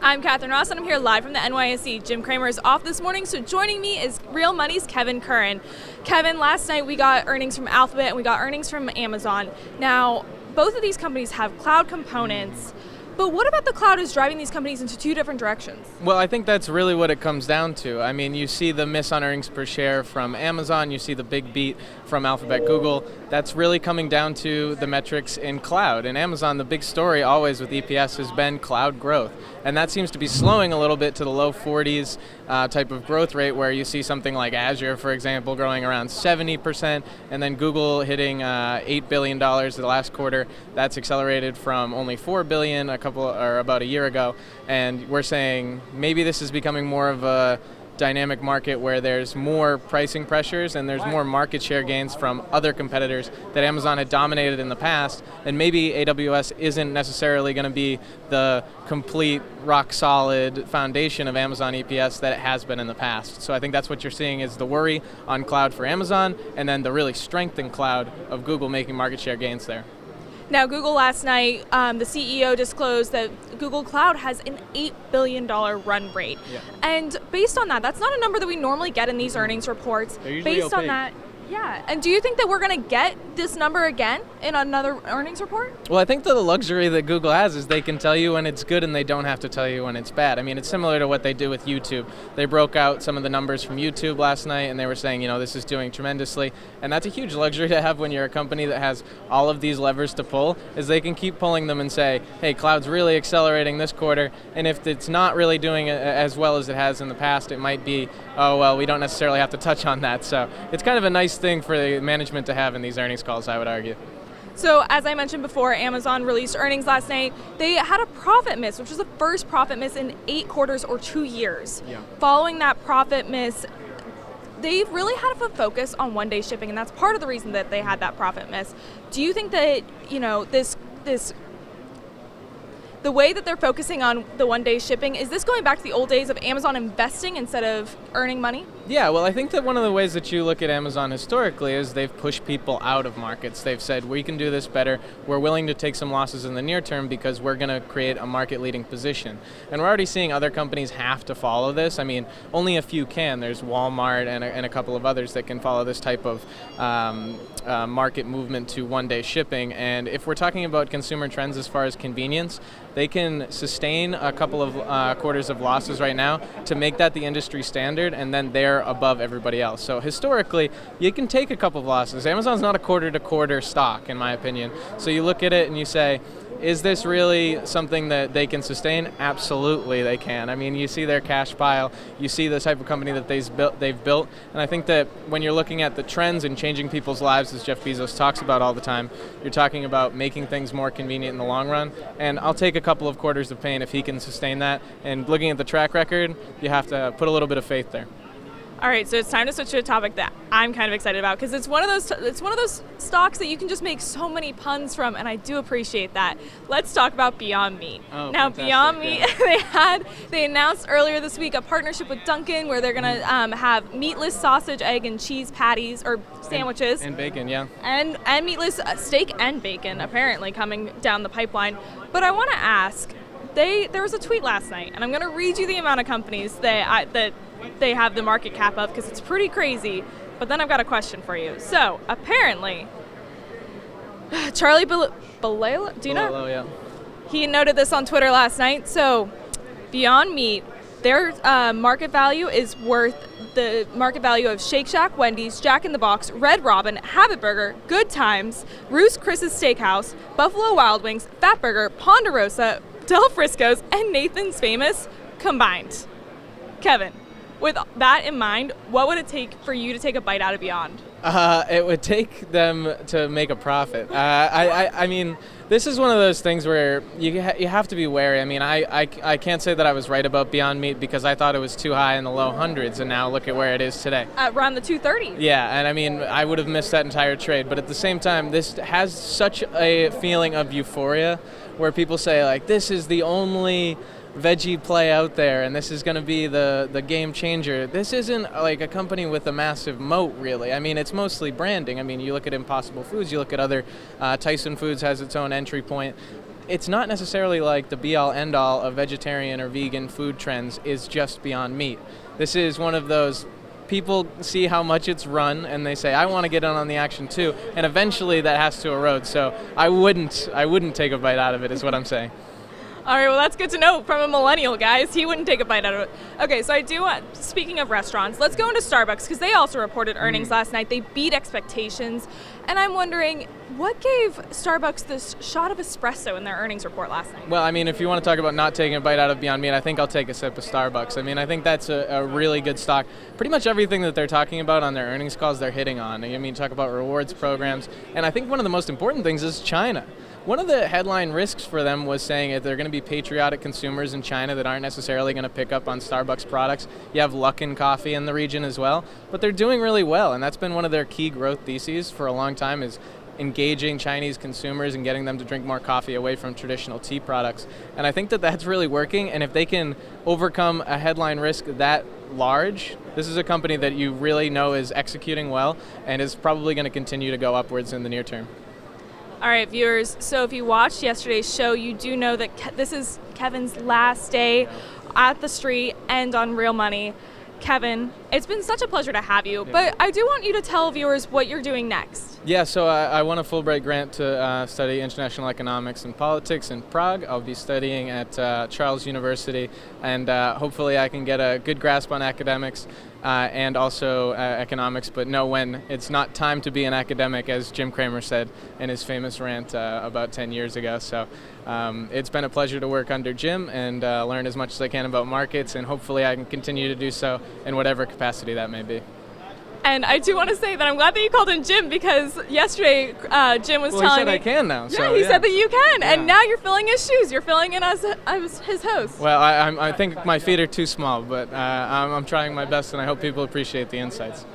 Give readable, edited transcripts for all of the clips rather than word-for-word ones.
I'm Catherine Ross, and I'm here live from the NYSE. Jim Cramer is off this morning, so joining me is Real Money's Kevin Curran. Kevin, last night we got earnings from Alphabet and we got earnings from Amazon. Now, both of these companies have cloud components, but what about the cloud is driving these companies into two different directions? Well, I think that's really what it comes down to. I mean, you see the miss on earnings per share from Amazon, you see the big beat from Alphabet, Google. That's really coming down to the metrics in cloud. In Amazon, the big story always with EPS has been cloud growth. And that seems to be slowing a little bit to the low 40s type of growth rate, where you see something like Azure, for example, growing around 70%, and then Google hitting $8 billion the last quarter. That's accelerated from only $4 billion about a year ago. And we're saying maybe this is becoming more of a dynamic market where there's more pricing pressures and there's more market share gains from other competitors that Amazon had dominated in the past, and maybe AWS isn't necessarily going to be the complete rock solid foundation of Amazon EPS that it has been in the past. So I think that's what you're seeing is the worry on cloud for Amazon, and then the really strengthened cloud of Google making market share gains there. Now, Google last night, the CEO disclosed that Google Cloud has an $8 billion run rate. Yeah. And based on that, that's not a number that we normally get in these earnings reports. They're usually based on opaque. that, yeah. And do you think that we're going to get this number again in another earnings report? Well, I think the luxury that Google has is they can tell you when it's good and they don't have to tell you when it's bad. I mean, it's similar to what they do with YouTube. They broke out some of the numbers from YouTube last night and they were saying, this is doing tremendously. And that's a huge luxury to have when you're a company that has all of these levers to pull, is they can keep pulling them and say, hey, cloud's really accelerating this quarter. And if it's not really doing as well as it has in the past, it might be, oh, well, we don't necessarily have to touch on that. So it's kind of a nice thing for the management to have in these earnings calls, I would argue. So as I mentioned before, Amazon released earnings last night. They had a profit miss, which was the first profit miss in 8 quarters or 2 years. Yeah. Following that profit miss, they really had a focus on one-day shipping, and that's part of the reason that they had that profit miss. Do you think that, the way that they're focusing on the one-day shipping, is this going back to the old days of Amazon investing instead of earning money? Yeah, well, I think that one of the ways that you look at Amazon historically is they've pushed people out of markets. They've said, we can do this better. We're willing to take some losses in the near term because we're going to create a market-leading position. And we're already seeing other companies have to follow this. I mean, only a few can. There's Walmart and a couple of others that can follow this type of market movement to one-day shipping. And if we're talking about consumer trends as far as convenience, they can sustain a couple of quarters of losses right now to make that the industry standard, and then they're above everybody else. So historically, you can take a couple of losses. Amazon's not a quarter-to-quarter stock, in my opinion. So you look at it and you say, is this really something that they can sustain? Absolutely they can. I mean, you see their cash pile, you see the type of company that they've built, and I think that when you're looking at the trends and changing people's lives, as Jeff Bezos talks about all the time, you're talking about making things more convenient in the long run, and I'll take a couple of quarters of pain if he can sustain that, and looking at the track record, you have to put a little bit of faith there. All right, so it's time to switch to a topic that I'm kind of excited about, because it's one of those stocks that you can just make so many puns from, and I do appreciate that. Let's talk about Beyond Meat. Oh, now, fantastic, Beyond Meat, yeah. they announced earlier this week a partnership with Dunkin', where they're going to have meatless sausage, egg, and cheese patties or sandwiches, and bacon, yeah, and meatless steak and bacon apparently coming down the pipeline. But I want to ask. There was a tweet last night, and I'm going to read you the amount of companies that they have the market cap of, because it's pretty crazy, but then I've got a question for you. So, apparently, Charlie Balala, do you know? Balala, yeah. He noted this on Twitter last night. So, Beyond Meat, their market value is worth the market value of Shake Shack, Wendy's, Jack in the Box, Red Robin, Habit Burger, Good Times, Ruth's Chris's Steakhouse, Buffalo Wild Wings, Fatburger, Ponderosa, Del Frisco's, and Nathan's Famous combined. Kevin, with that in mind, what would it take for you to take a bite out of Beyond? It would take them to make a profit. I mean, this is one of those things where you have to be wary. I mean, I can't say that I was right about Beyond Meat because I thought it was too high in the low hundreds, and now look at where it is today. Around the 230. Yeah, and I mean, I would have missed that entire trade. But at the same time, this has such a feeling of euphoria where people say, like, this is the only veggie play out there, and this is going to be the game changer. This isn't like a company with a massive moat, really. I mean, it's mostly branding. I mean, you look at Impossible Foods, you look at other, Tyson Foods has its own entry point. it's not necessarily like the be-all, end-all of vegetarian or vegan food trends is just Beyond Meat. This is one of those people see how much it's run and they say, I want to get in on the action too, and eventually that has to erode. So I wouldn't take a bite out of it, is what I'm saying. All right, well, that's good to know from a millennial, guys. He wouldn't take a bite out of it. Okay, so I do want, speaking of restaurants, let's go into Starbucks, because they also reported earnings last night. They beat expectations. And I'm wondering, what gave Starbucks this shot of espresso in their earnings report last night? Well, I mean, if you want to talk about not taking a bite out of Beyond Meat, I think I'll take a sip of Starbucks. I mean, I think that's a really good stock. Pretty much everything that they're talking about on their earnings calls, they're hitting on. I mean, talk about rewards programs. And I think one of the most important things is China. One of the headline risks for them was saying that they're going to be patriotic consumers in China that aren't necessarily going to pick up on Starbucks products. You have Luckin Coffee in the region as well, but they're doing really well, and that's been one of their key growth theses for a long time, is engaging Chinese consumers and getting them to drink more coffee away from traditional tea products. And I think that that's really working, and if they can overcome a headline risk that large, this is a company that you really know is executing well and is probably going to continue to go upwards in the near term. All right, viewers, so if you watched yesterday's show, you do know that this is Kevin's last day at TheStreet and on Real Money. Kevin, it's been such a pleasure to have you, but I do want you to tell viewers what you're doing next. Yeah, so I won a Fulbright grant to study international economics and politics in Prague. I'll be studying at Charles University, and hopefully I can get a good grasp on academics and also economics, but know when it's not time to be an academic, as Jim Cramer said in his famous rant about 10 years ago. So it's been a pleasure to work under Jim and learn as much as I can about markets, and hopefully I can continue to do so in whatever capacity that may be. And I do want to say that I'm glad that you called him Jim, because yesterday Jim was telling me. He said I can now. Yeah, he said that you can, Yeah. And now you're filling his shoes. You're filling in as his host. Well, I think my feet are too small, but I'm trying my best, and I hope people appreciate the insights.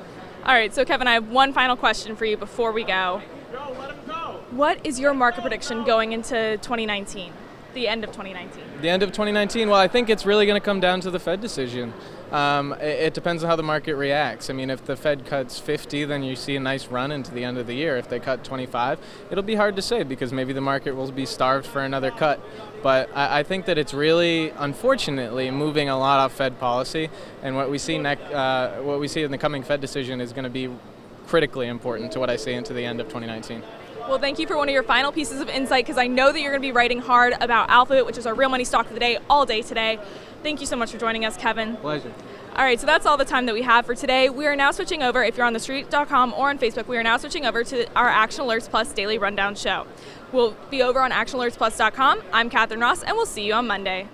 All right, so Kevin, I have one final question for you before we go. Go, let him go. What is your market prediction going into 2019, the end of 2019? The end of 2019, well, I think it's really going to come down to the Fed decision. It depends on how the market reacts. I mean, if the Fed cuts 50, then you see a nice run into the end of the year. If they cut 25, it'll be hard to say, because maybe the market will be starved for another cut. But I think that it's really, unfortunately, moving a lot off Fed policy, and what we see in the coming Fed decision is going to be critically important to what I see into the end of 2019. Well, thank you for one of your final pieces of insight, because I know that you're going to be writing hard about Alphabet, which is our real money stock of the day, all day today. Thank you so much for joining us, Kevin. Pleasure. All right, so that's all the time that we have for today. We are now switching over, if you're on TheStreet.com or on Facebook, we are now switching over to our Action Alerts Plus Daily Rundown show. We'll be over on ActionAlertsPlus.com. I'm Catherine Ross, and we'll see you on Monday.